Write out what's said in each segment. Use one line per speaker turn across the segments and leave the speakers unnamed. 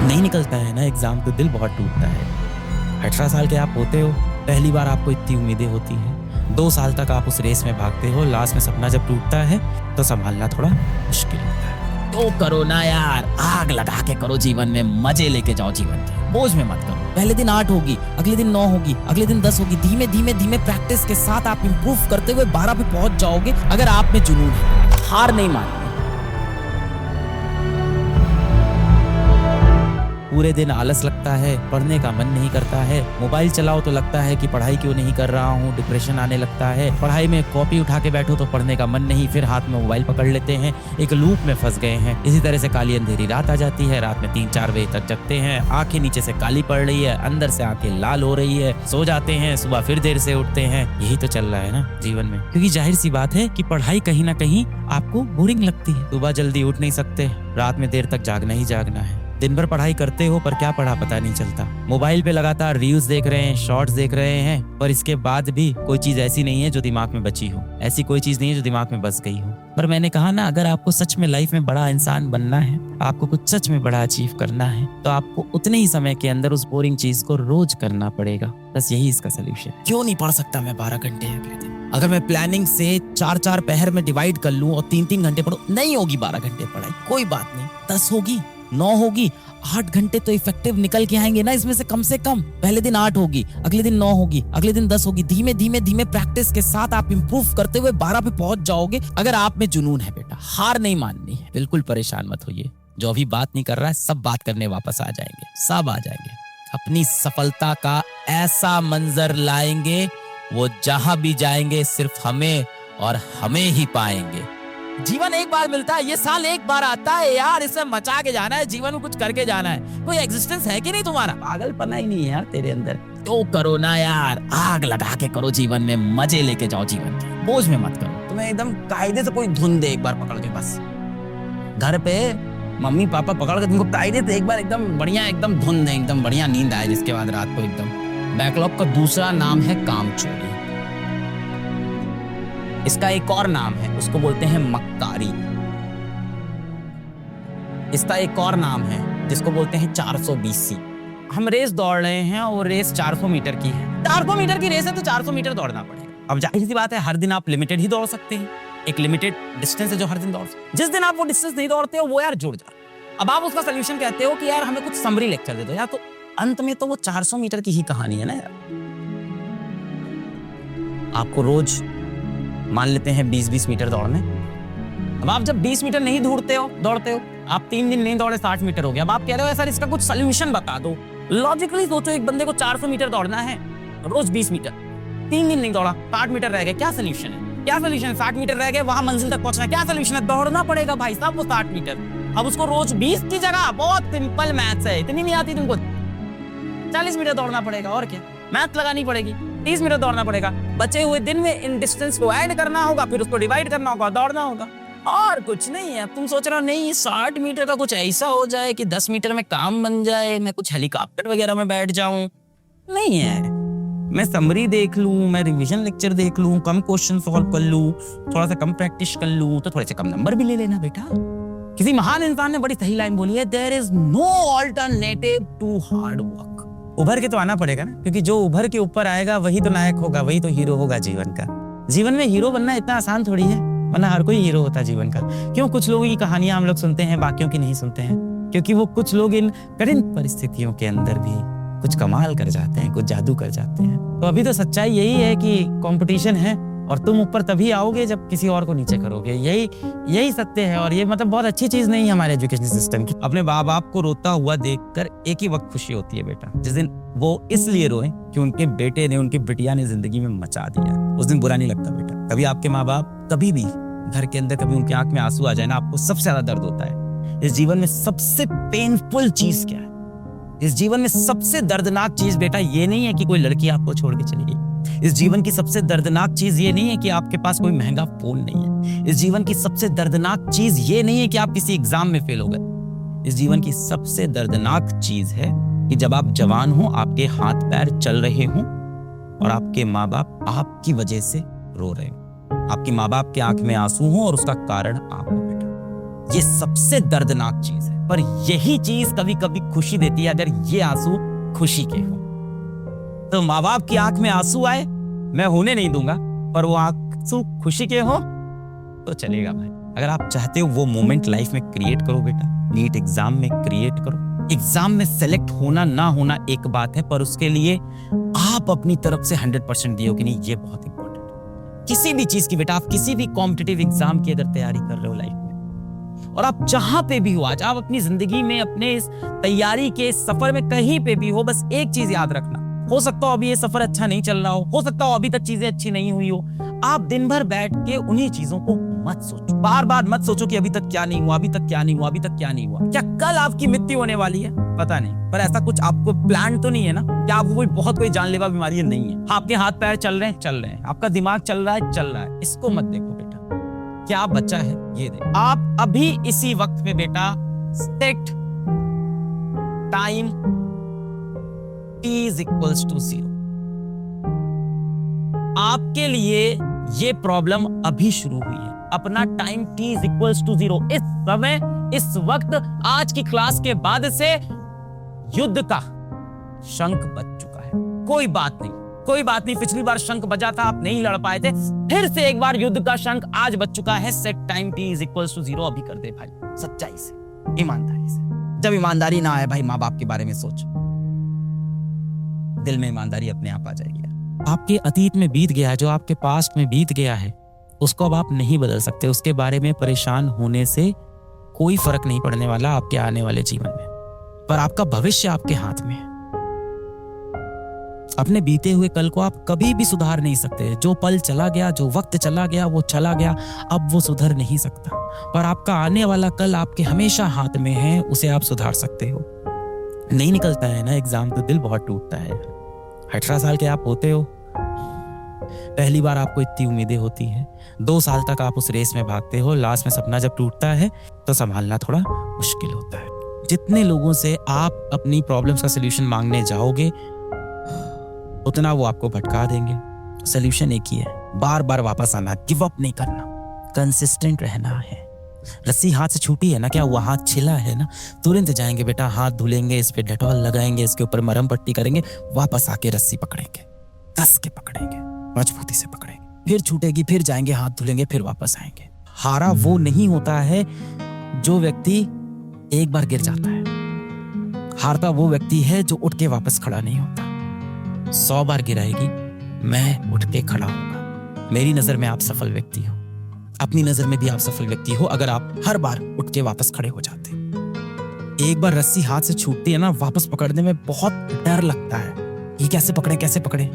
नहीं निकलता है ना एग्जाम तो दिल बहुत टूटता है। 18 साल के आप होते हो, पहली बार आपको इतनी उम्मीदें होती हैं। 2 साल तक आप उस रेस में भागते हो, लास्ट में सपना जब टूटता है तो संभालना थोड़ा मुश्किल होता है। तो करो ना यार, आग लगा के करो जीवन में, मजे लेके जाओ जीवन के, बोझ में मत करो। पहले दिन 8 होगी, अगले दिन 9 होगी, अगले दिन 10 होगी। धीमे धीमे धीमे प्रैक्टिस के साथ आप इंप्रूव करते हुए 12 पे पहुंच जाओगे अगर आप में जुनून है। हार नहीं माननी। पूरे दिन आलस लगता है, पढ़ने का मन नहीं करता है, मोबाइल चलाओ तो लगता है कि पढ़ाई क्यों नहीं कर रहा हूँ, डिप्रेशन आने लगता है। पढ़ाई में कॉपी उठा के बैठो तो पढ़ने का मन नहीं, फिर हाथ में मोबाइल पकड़ लेते हैं, एक लूप में फंस गए हैं। इसी तरह से काली अंधेरी रात आ जाती है, रात में 3-4 बजे तक जगते हैं, आंखें नीचे से काली पड़ रही है, अंदर से आंखें लाल हो रही है, सो जाते हैं, सुबह फिर देर से उठते हैं। यही तो चल रहा है ना जीवन में, क्योंकि जाहिर सी बात है कि पढ़ाई कहीं ना कहीं आपको बोरिंग लगती है। सुबह जल्दी उठ नहीं सकते, रात में देर तक जागना ही जागना है। दिन भर पढ़ाई करते हो पर क्या पढ़ा पता नहीं चलता। मोबाइल पे लगातार रील्स देख रहे हैं, शॉर्ट्स देख रहे हैं, पर इसके बाद भी कोई चीज ऐसी नहीं है जो दिमाग में बची हो, ऐसी कोई चीज नहीं है जो दिमाग में बस गई हो। पर मैंने कहा ना, अगर आपको सच में लाइफ में बड़ा इंसान बनना है, आपको कुछ सच में बड़ा अचीव करना है, तो आपको उतने ही समय के अंदर उस बोरिंग चीज को रोज करना पड़ेगा। बस यही इसका सोल्यूशन। क्यों नहीं पढ़ सकता मैं 12 घंटे अगले दिन? अगर मैं प्लानिंग से 4-4 पहर में डिवाइड कर लूं और 3-3 घंटे पढ़ूं, नहीं होगी 12 घंटे पढ़ाई, कोई बात नहीं। 10 होगी, 9 होगी, 8 घंटे तो इफेक्टिव निकल के आएंगे ना इसमें से कम से कम। पहले दिन 8 होगी, अगले दिन 9 होगी, अगले दिन 10 होगी। धीमे धीमे धीमे प्रैक्टिस के साथ आप इंप्रूव करते हुए 12 पे पहुंच जाओगे अगर आप में जुनून है बेटा। हार नहीं माननी है, बिल्कुल परेशान मत होइए। जो अभी बात नहीं कर रहा है, सब बात करने वापस आ जाएंगे, सब आ जाएंगे। अपनी सफलता का ऐसा मंजर लाएंगे, वो जहां भी जाएंगे सिर्फ हमें और हमें ही पाएंगे। जीवन एक बार मिलता है, ये साल एक बार आता है यार, इसमें मचा के जाना है, जीवन में कुछ करके जाना है। कोई एग्जिस्टेंस है कि नहीं तुम्हारा? पागलपना ही नहीं है यार तेरे अंदर। तो करो ना यार, आग लगा के करो जीवन में, मजे लेके जाओ जीवन के, बोझ में मत करो। तुम्हें एकदम कायदे से कोई धुन दे एक बार पकड़ के, बस घर पे मम्मी पापा पकड़ के तुमको कायदे से एक बार एकदम बढ़िया एकदम धुन दे, एकदम बढ़िया नींद आए, जिसके बाद रात को एकदम। बैकलॉग का दूसरा नाम है कामचोरी। इसका एक और नाम है, उसको बोलते हैं मक्कारी। इसका एक और नाम है जिसको बोलते हैं 420C। हम रेस दौड़ रहे हैं और वो रेस 400 मीटर की है। 400 मीटर की रेस है तो 400 मीटर दौड़ना पड़ेगा। अब जाहिर सी बात है, हर दिन आप लिमिटेड ही दौड़ सकते हैं, एक लिमिटेड डिस्टेंस है जो हर दिन दौड़ सकते हैं। जिस दिन आप वो डिस्टेंस नहीं दौड़ते हो, वो यार जुड़ जाए। अब आप उसका सोल्यूशन कहते हो कि यार हमें कुछ समरी लेक्चर दे दो यार, तो अंत में तो वो 400 मीटर की ही कहानी है ना यार। आपको रोज मान लेते हैं 20-20 मीटर दौड़ने। अब आप जब 20 मीटर नहीं दौड़ते हो, आप 3 दिन नहीं दौड़े, 60 मीटर हो गया। अब आप कह रहे हो सर इसका कुछ सोल्यूशन बता दो। लॉजिकली सोचो, एक बंदे को 400 मीटर दौड़ना है, रोज 20 मीटर, 3 दिन नहीं दौड़ा, 60 मीटर रह गए, क्या सोल्यूशन है? क्या सोल्यूशन है? 60 मीटर रह गए, वहां मंजिल तक पहुंचना, क्या सोल्यूशन है? दौड़ना पड़ेगा भाई साहब वो 60 मीटर। अब उसको रोज 20 की जगह, बहुत सिंपल मैथ्स है, इतनी नहीं आती तुमको, 40 मीटर दौड़ना पड़ेगा, और क्या मैथ लगानी पड़ेगी, 30 मीटर दौड़ना पड़ेगा। बचे हुए दिन में इन डिस्टेंस को ऐड करना होगा, फिर उसको डिवाइड करना होगा, दौड़ना होगा, और कुछ नहीं है। तुम सोच रहे हो नहीं 60 मीटर का कुछ ऐसा हो जाए कि 10 मीटर में काम बन जाए, मैं कुछ हेलीकॉप्टर वगैरह में बैठ जाऊं, नहीं है। मैं समरी देख लूं, मैं रिवीजन लेक्चर देख लूं, कम क्वेश्चन सॉल्व कर लूं, थोड़ा सा कम प्रैक्टिस कर लूं, तो थोड़े से कम नंबर भी ले लेना बेटा। किसी महान इंसान ने बड़ी सही लाइन बोली है, there is no alternative to hard work. उभर के तो आना पड़ेगा ना, क्योंकि जो उभर के ऊपर आएगा वही तो नायक होगा, वही तो हीरो होगा जीवन का। जीवन में हीरो बनना इतना आसान थोड़ी है, वरना हर कोई हीरो होता है जीवन का। क्यों कुछ लोगों की कहानियां हम लोग सुनते हैं, बाकियों की नहीं सुनते हैं? क्योंकि वो कुछ लोग इन कठिन परिस्थितियों के अंदर भी कुछ कमाल कर जाते हैं, कुछ जादू कर जाते हैं। तो अभी तो सच्चाई यही है कि कंपटीशन है, और तुम ऊपर तभी आओगे जब किसी और को नीचे करोगे। यही सत्य है, और ये मतलब बहुत अच्छी चीज नहीं है हमारे एजुकेशन सिस्टम की। अपने माँ बाप को रोता हुआ देखकर एक ही वक्त खुशी होती है बेटा, जिस दिन वो इसलिए रोए कि उनके बेटे ने, उनकी बिटिया ने जिंदगी में मचा दिया, उस दिन बुरा नहीं लगता बेटा। कभी आपके माँ बाप, कभी भी घर के अंदर कभी उनकी आंख में आंसू आ जाए ना, आपको सबसे ज्यादा दर्द होता है। इस जीवन में सबसे पेनफुल चीज क्या है? इस जीवन में सबसे दर्दनाक चीज बेटा ये नहीं है कि कोई लड़की आपको छोड़ के चली गई। इस जीवन की सबसे दर्दनाक चीज ये नहीं है कि आपके पास कोई महंगा फोन नहीं है। इस जीवन की सबसे दर्दनाक चीज ये नहीं है कि आप किसी एग्जाम में फेल हो गए। इस जीवन की सबसे दर्दनाक चीज है कि जब आप जवान हो, आपके हाथ पैर चल रहे हों और आपके माँ बाप आपकी वजह से रो रहे हो, आपके माँ बाप के आंख में आंसू हो और उसका कारण आप हो बेटा। ये सबसे दर्दनाक चीज है, पर यही चीज कभी कभी खुशी देती है। अगर ये आंसू खुशी के हो तो माँ बाप की आंख में आंसू आए मैं होने नहीं दूंगा, पर वो आंसू खुशी के हो तो चलेगा भाई। अगर आप चाहते हो वो मोमेंट लाइफ में क्रिएट करो बेटा, नीट एग्जाम में क्रिएट करो। एग्जाम में सेलेक्ट होना ना होना एक बात है, पर उसके लिए आप अपनी तरफ से 100% दियो कि नहीं, ये बहुत इंपॉर्टेंट है। किसी भी चीज की बेटा, आप किसी भी कॉम्पिटिटिव एग्जाम की अगर तैयारी कर रहे हो लाइफ में, और आप जहां पे भी हो आज, आप अपनी जिंदगी में अपने इस तैयारी के सफर में कहीं पे भी हो, बस एक चीज याद रखना, हो सकता हो अभी ये सफर अच्छा नहीं चल रहा हो सकता हो अभी तक चीजें अच्छी नहीं हुई हो, आप दिन भर बैठ के उन्हीं चीजों को मत सोचो, बार बार मत सोचो कि अभी तक क्या नहीं हुआ, अभी तक क्या नहीं हुआ, अभी तक क्या नहीं हुआ। क्या कल आपकी मृत्यु होने वाली है? पता नहीं, पर ऐसा कुछ आपको प्लान तो नहीं है ना कि आपको कोई जानलेवा बीमारी नहीं है। आपके हाथ पैर चल रहे हैं, आपका दिमाग चल रहा है, इसको मत देखो बेटा, क्या बचा है ये देखो। आप अभी इसी वक्त में बेटा सेट टाइम t = 0। आपके लिए ये प्रॉब्लम अभी शुरू हुई है, अपना टाइम t = 0। इस समय, इस वक्त, आज की क्लास के बाद से युद्ध का शंख बज चुका है। कोई बात नहीं, पिछली बार शंख बजा था, आप नहीं लड़ पाए थे, फिर से एक बार युद्ध का शंख आज बज चुका है। सेट टाइम t = 0 अभी कर दे भाई, सच्चाई से, ईमानदारी से। जब ईमानदारी ना आए भाई, माँ बाप के बारे में सोच, दिल में ईमानदारी अपने आप आ जाएगी। आपके अतीत में बीत गया है, जो आपके पास्ट में बीत गया है, उसको अब आप नहीं बदल सकते। उसके बारे में परेशान होने से कोई फर्क नहीं पड़ने वाला आपके आने वाले जीवन में, पर आपका भविष्य आपके हाथ में है। अपने बीते हुए कल को आप कभी भी सुधार नहीं सकते। जो पल चला गया, जो वक्त चला गया, वो चला गया, अब वो सुधर नहीं सकता। पर आपका आने वाला कल आपके हमेशा हाथ में है, उसे आप सुधार सकते हो। नहीं निकलता है ना एग्जाम तो दिल बहुत टूटता है। 18 साल के आप होते हो, पहली बार आपको इतनी उम्मीदें होती हैं, 2 साल तक आप उस रेस में भागते हो, लास्ट में सपना जब टूटता है तो संभालना थोड़ा मुश्किल होता है। जितने लोगों से आप अपनी प्रॉब्लम्स का सलूशन मांगने जाओगे, उतना वो आपको भटका देंगे। सलूशन एक ही है, बार बार वापस आना, गिव अप नहीं करना, कंसिस्टेंट रहना है। रस्सी हाथ से छूटी है ना, क्या वो हाथ छिला है ना, तुरंत जाएंगे बेटा, हाथ धुलेंगे, इस पे डेटॉल लगाएंगे, इसके ऊपर मरहम पट्टी करेंगे, वापस आके रस्सी पकड़ेंगे, कस के पकड़ेंगे, मजबूती से पकड़ेंगे, फिर छूटेगी, फिर जाएंगे, हाथ धुलेंगे, फिर वापस आएंगे। हारा वो नहीं होता है जो व्यक्ति एक बार गिर जाता है, हारता वो व्यक्ति है जो उठ के वापस खड़ा नहीं होता। 100 बार गिराएगी, मैं उठ के खड़ा होऊंगा। मेरी नजर में आप सफल व्यक्ति हो, अपनी नजर में भी आप सफल व्यक्ति हो, अगर आप हर बार उठ के वापस खड़े हो जाते। एक बार रस्सी हाथ से छूटती है ना, वापस पकड़ने में बहुत डर लगता है, ये कैसे पकड़े।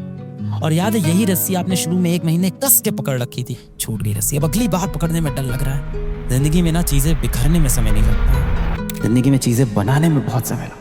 और याद है, यही रस्सी आपने शुरू में 1 महीने कस के पकड़ रखी थी, छूट गई रस्सी, अब अगली बार पकड़ने में डर लग रहा है। जिंदगी में ना चीजें बिखरने में समय नहीं लगता, जिंदगी में चीजें बनाने में बहुत समय लगता है।